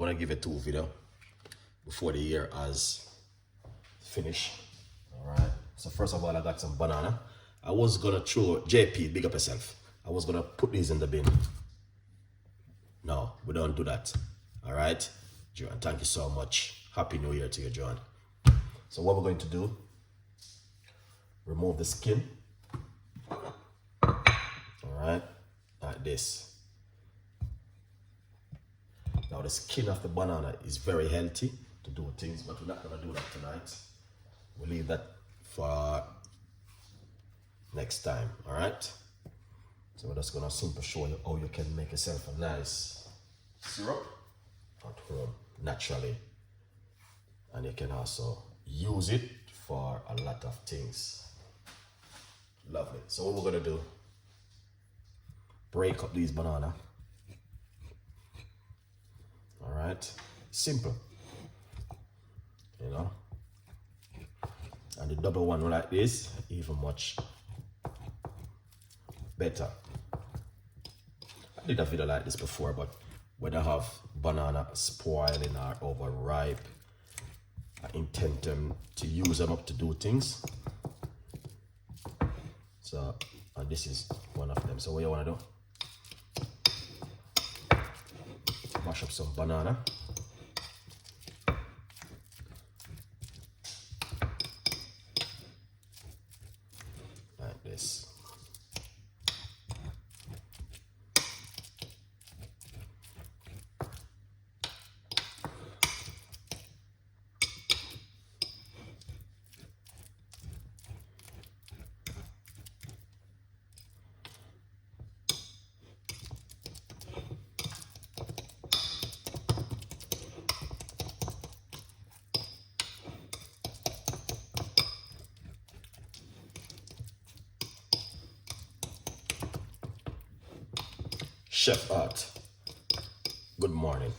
gonna give it 2 video before the year has finished. All right. So first of all, I got some banana. I was gonna throw JP, big up yourself. I was gonna put these in the bin. No, we don't do that. All right, John. Thank you so much. Happy New Year to you, John. So what we're going to do? Remove the skin. All right, like this. Now the skin of the banana is very healthy to do things, but we're not gonna do that tonight. We'll leave that for next time. All right. So we're just gonna simply show you how you can make yourself a nice syrup at home naturally, and you can also use it for a lot of things. Lovely. So what we're gonna do? Break up these banana. All right, simple, you know. And the double one like this, even much better. I did a video like this before, but when I have banana spoiling or overripe, I intend to use them up to do things. So, and this is one of them. So what you want to do? Mash up some banana. Like this. Chef Art, good morning.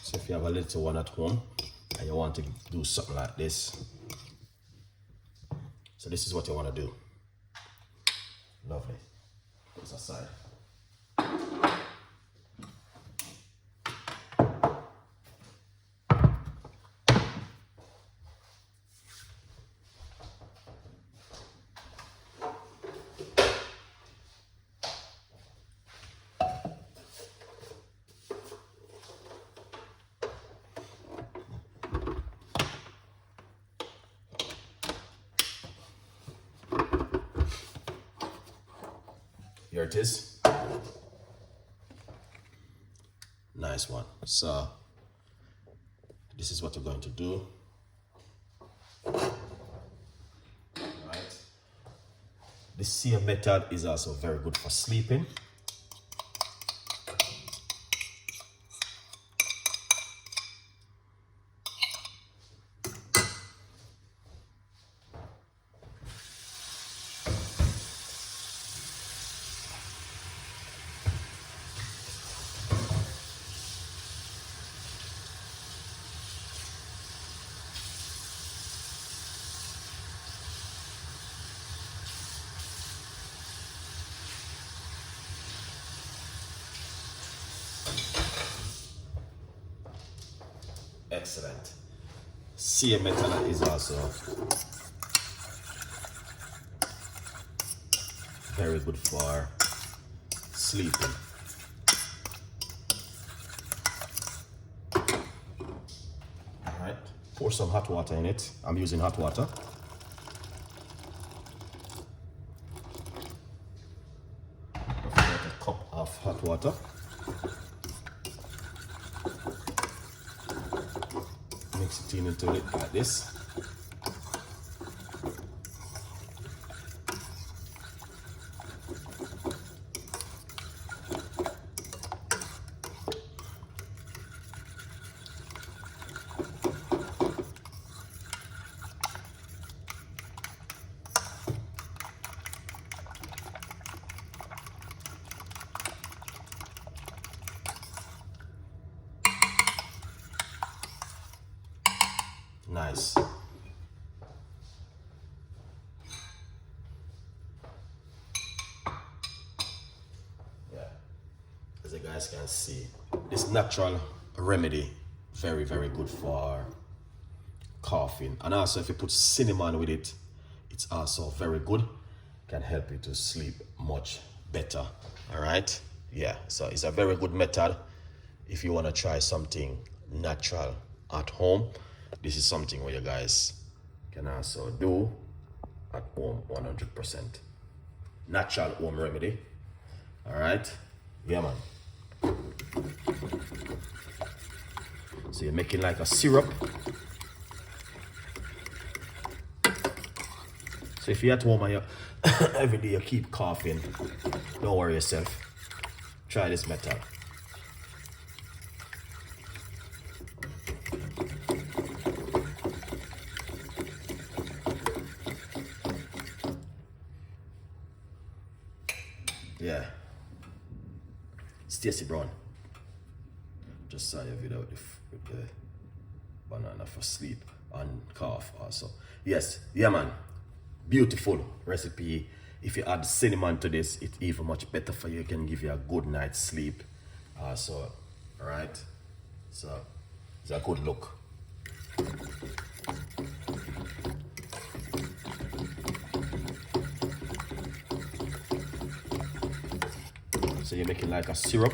So if you have a little one at home and you want to do something like this, so this is what you want to do. Lovely. Put this aside. Here it is. Nice one. So this is what we're going to do. Right. The same method is also very good for sleeping. Excellent. Same method is also very good for sleeping. All right, pour some hot water in it. I'm using hot water. About a cup of hot water. Mix it into it like this. nice. Yeah, as you guys can see, this natural remedy, very, very good for coughing. And also if you put cinnamon with it, it's also very good. Can help you to sleep much better. All right, yeah, so it's a very good method if you want to try something natural at home. This is something where you guys can also do at home. 100% natural home remedy. All right, yeah man. So you're making like a syrup. So if you're at home and you every day you keep coughing, don't worry yourself. Try this method. Yeah. Stacy Brown. Just saw your video with the banana for sleep and cough also. Yes, yeah man. Beautiful recipe. If you add cinnamon to this, it's even much better for you. It can give you a good night's sleep. So, alright. So, it's a good look. So you make it like a syrup.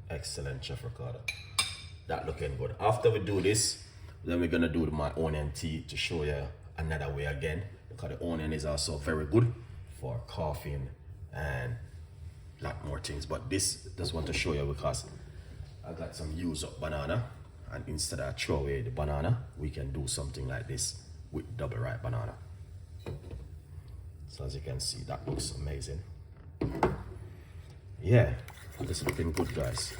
Excellent, Chef Ricardo. That looking good. After we do this, then we're gonna do my onion tea to show you another way again, because the onion is also very good for coughing and a lot more things. But this just want to show you because I got some used up banana, and instead of throw away the banana, we can do something like this with double ripe banana. So as you can see, that looks amazing. Yeah, this is looking good, guys.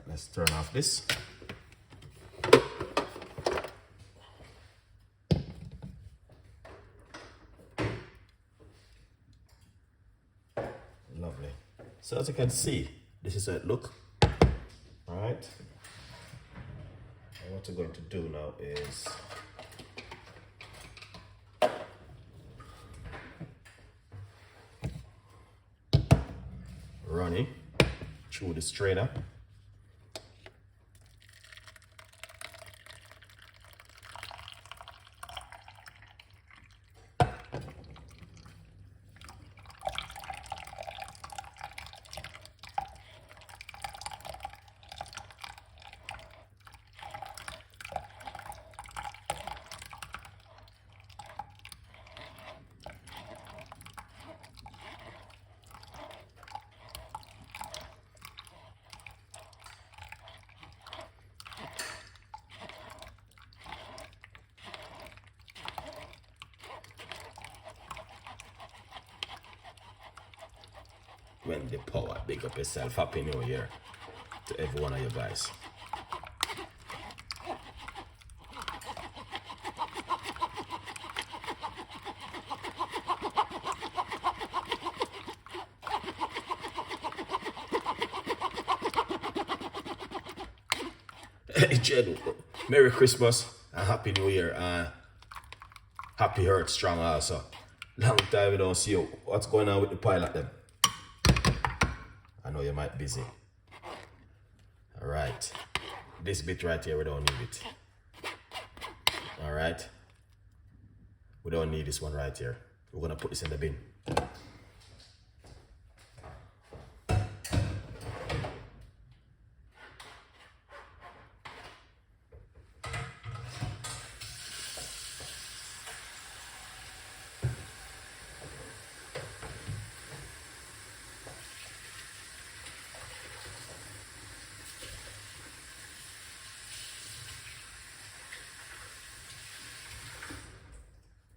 Let's turn off this. Lovely. So as you can see, this is how it look. All right. And what we're going to do now is run it through the strainer. When the power, big up yourself. Happy New Year to every one of you guys. Jed, Merry Christmas and Happy New Year and Happy Heart Strong also. Long time we don't see you. What's going on with the pilot then? I know you might be busy. Alright. This bit right here, we don't need it. Alright. We don't need this one right here. We're gonna put this in the bin.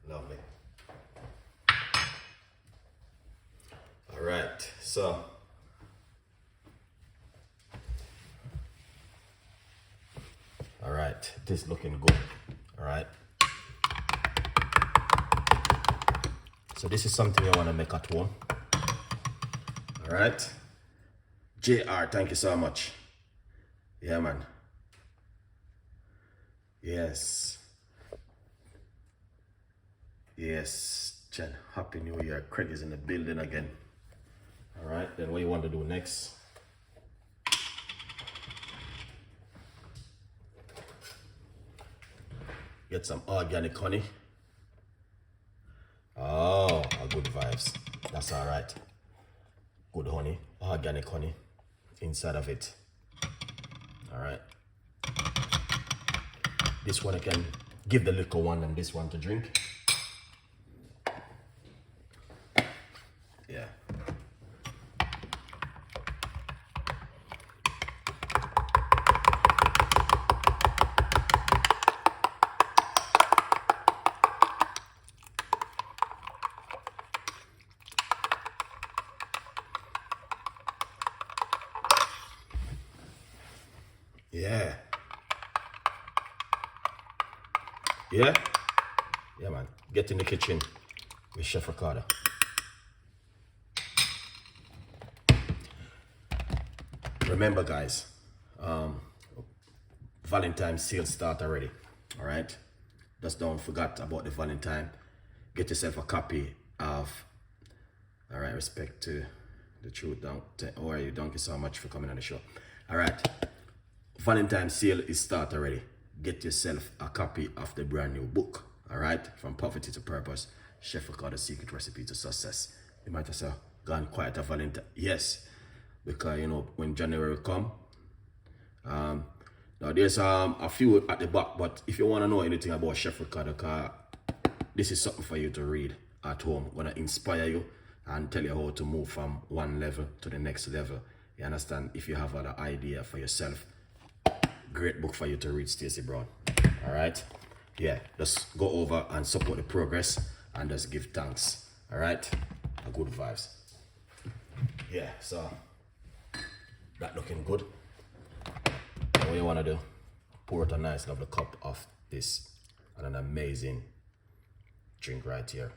Lovely. All right, so all right, this looking good. All right. So this is something I want to make at home. All right. JR, thank you so much. Yeah, man. Yes. Yes, Jen. Happy New Year. Craig is in the building again. All right, then what you want to do next? Get some organic honey. Oh, good vibes. That's all right. Good honey, organic honey inside of it. All right. This one I can give the little one and this one to drink. Yeah. Yeah. Yeah? Yeah, man. Get in the kitchen with Chef Ricardo. Remember, guys, Valentine's sale start already. All right? Just don't forget about the Valentine. Get yourself a copy of, all right, respect to the truth. How are you? Thank you so much for coming on the show. All right. Valentine's sale is start already. Get yourself a copy of the brand new book. All right? From Poverty to Purpose, Chef Ricardo's Secret Recipe to Success. You might have said, gone quite a Valentine. Yes. Because, you know, when January come, now there's a few at the back, but if you want to know anything about Chef Ricardo, this is something for you to read at home. Gonna inspire you and tell you how to move from one level to the next level. You understand? If you have other idea for yourself, great book for you to read, Stacey Brown. All right? Yeah, just go over and support the progress and just give thanks. All right? A good vibes. Yeah, so that looking good. And what you want to do, pour out a nice lovely cup of this and an amazing drink right here.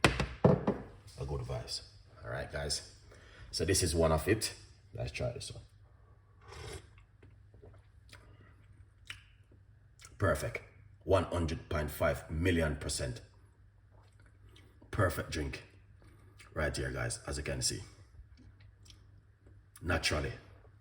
A good vibes. All right, guys. So this is one of it. Let's try this one. Perfect. 100.5 million%. Perfect drink. Right here, guys, as you can see. Naturally.